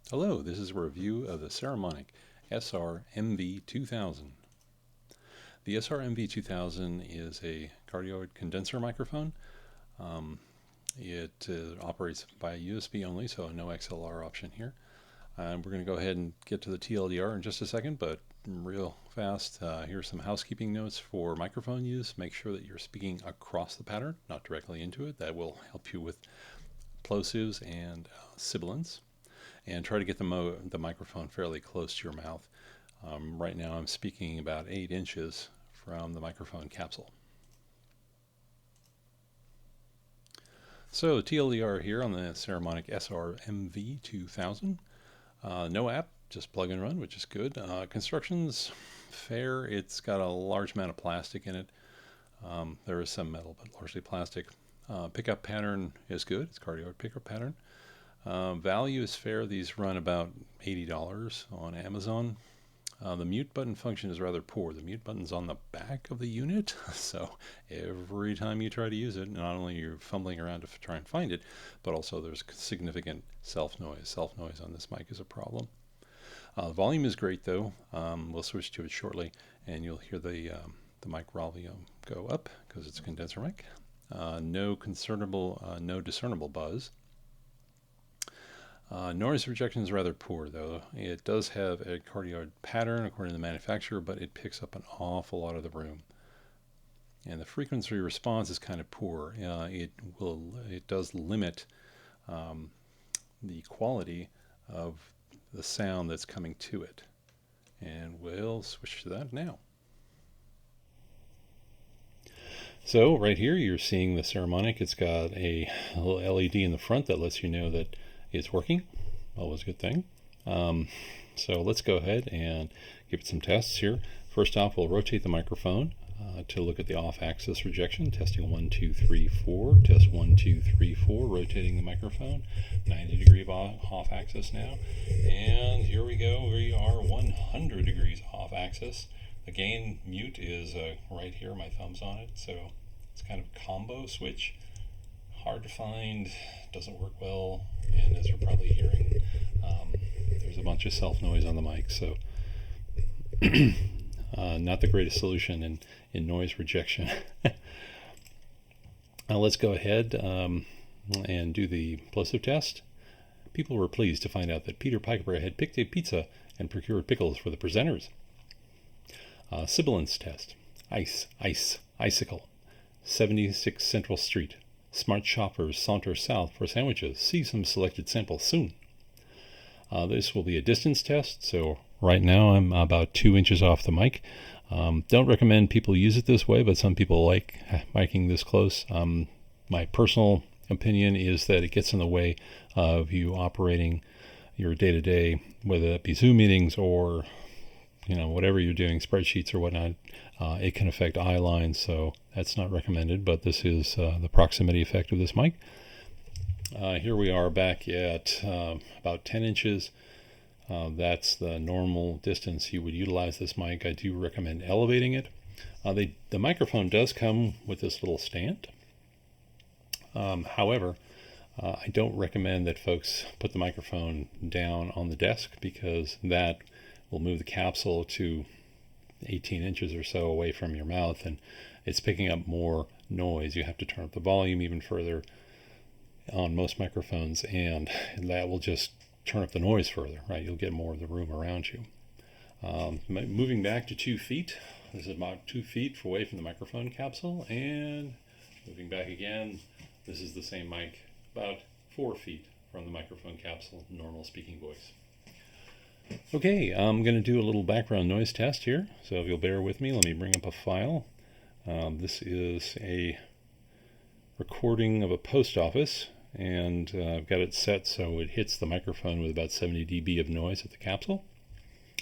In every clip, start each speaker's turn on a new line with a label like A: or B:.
A: Hello, this is a review of the Saramonic SR-MV2000. The SR-MV2000 is a cardioid condenser microphone. It operates by USB only, so no XLR option here. We're going to go ahead and get to the TLDR in just a second, but real fast, here's some housekeeping notes for microphone use. Make sure that you're speaking across the pattern, not directly into it. That will help you with plosives and sibilants. And try to get the microphone fairly close to your mouth. Right now I'm speaking about 8 inches from the microphone capsule. So TLDR here on the Saramonic SR-MV2000. No app, just plug and run, which is good. Construction's fair. It's got a large amount of plastic in it. There is some metal, but largely plastic. Pickup pattern is good. It's cardioid pickup pattern. Value is fair. These run about $80 on Amazon. The mute button function is rather poor. The mute button's on the back of the unit, so every time you try to use it, not only you're fumbling around to try and find it, but also there's significant self-noise. Self-noise on this mic is a problem. Volume is great though. We'll switch to it shortly, and you'll hear the mic volume go up because it's a condenser mic. No discernible buzz. Noise rejection is rather poor though. It does have a cardioid pattern according to the manufacturer, but it picks up an awful lot of the room. And the frequency response is kind of poor. It does limit the quality of the sound that's coming to it. And we'll switch to that now. So right here you're seeing the Saramonic. It's got a little LED in the front that lets you know that it's working. Always a good thing. So let's go ahead and give it some tests here. First off, we'll rotate the microphone to look at the off-axis rejection. Testing 1, 2, 3, 4. Test 1, 2, 3, 4. Rotating the microphone. 90 degree off-axis now. And here we go. We are 100 degrees off-axis. The gain mute is right here. My thumb's on it. So it's kind of a combo switch. Hard to find, doesn't work well, and as you're probably hearing, there's a bunch of self-noise on the mic, so not the greatest solution in noise rejection. Now let's go ahead and do the plosive test. People were pleased to find out that Peter Piper had picked a pizza and procured pickles for the presenters. Sibilance test. Ice, icicle. 76 Central Street. Smart shoppers saunter south for sandwiches. See some selected samples soon. This will be a distance test, so right now I'm about 2 inches off the mic. Don't recommend people use it this way, but some people like miking this close. My personal opinion is that it gets in the way of you operating your day-to-day, whether that be Zoom meetings or whatever you're doing, spreadsheets or whatnot. It can affect eye lines, so that's not recommended, but this is the proximity effect of this mic. Here we are back at about 10 inches. That's the normal distance you would utilize this mic. I do recommend elevating it. The microphone does come with this little stand. However, I don't recommend that folks put the microphone down on the desk because that will move the capsule to 18 inches or so away from your mouth, and it's picking up more noise. You have to turn up the volume even further on most microphones, and that will just turn up the noise further, right? You'll get more of the room around you. Moving back to 2 feet. This is about 2 feet away from the microphone capsule, and moving back again. This is the same mic, about 4 feet from the microphone capsule, normal speaking voice. Okay, I'm going to do a little background noise test here, so if you'll bear with me, let me bring up a file. This is a recording of a post office, and I've got it set so it hits the microphone with about 70 dB of noise at the capsule.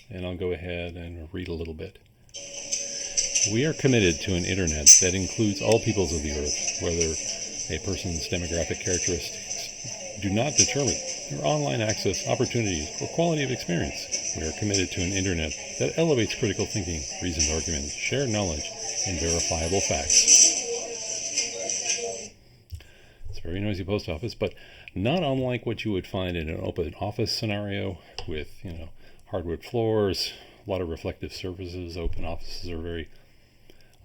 A: And I'll go ahead and read a little bit. We are committed to an internet that includes all peoples of the earth, whether a person's demographic characteristics do not determine their online access, opportunities, or quality of experience. We are committed to an internet that elevates critical thinking, reasoned argument, shared knowledge, and verifiable facts. It's a very noisy post office, but Not unlike what you would find in an open office scenario with, hardwood floors, a lot of reflective surfaces. Open offices are very,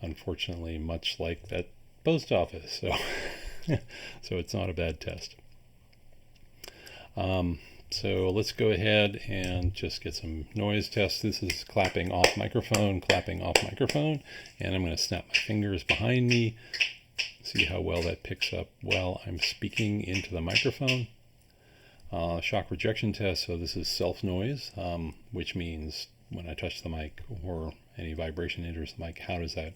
A: unfortunately, much like that post office. So, so it's not a bad test. So let's go ahead and just get some noise tests. This is clapping off microphone, and I'm going to snap my fingers behind me. See how well that picks up while I'm speaking into the microphone. Shock rejection test. So this is self noise, which means when I touch the mic or any vibration enters the mic, how does that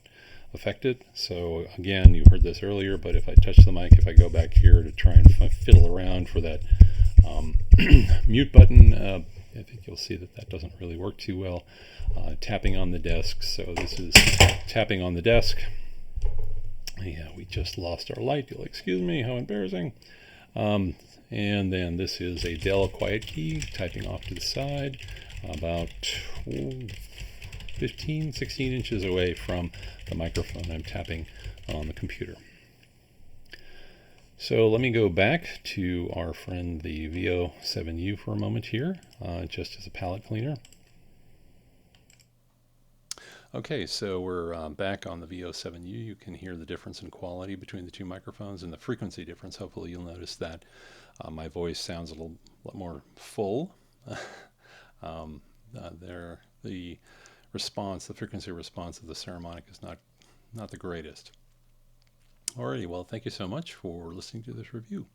A: affect it? So again, you heard this earlier, but if I touch the mic, if I go back here to try and fiddle around for that mute button, I think you'll see that that doesn't really work too well. Tapping on the desk. So this is tapping on the desk. Yeah, we just lost our light. You'll excuse me, how embarrassing. And then this is a Dell quiet key typing off to the side, about 15, 16 inches away from the microphone. I'm tapping on the computer. So let me go back to our friend the VO7U for a moment here, just as a palette cleaner. Okay, so we're back on the VO7U. You can hear the difference in quality between the two microphones and the frequency difference. Hopefully you'll notice that my voice sounds a lot more full. The response, the frequency response of the Saramonic is not the greatest. Alrighty, well, thank you so much for listening to this review.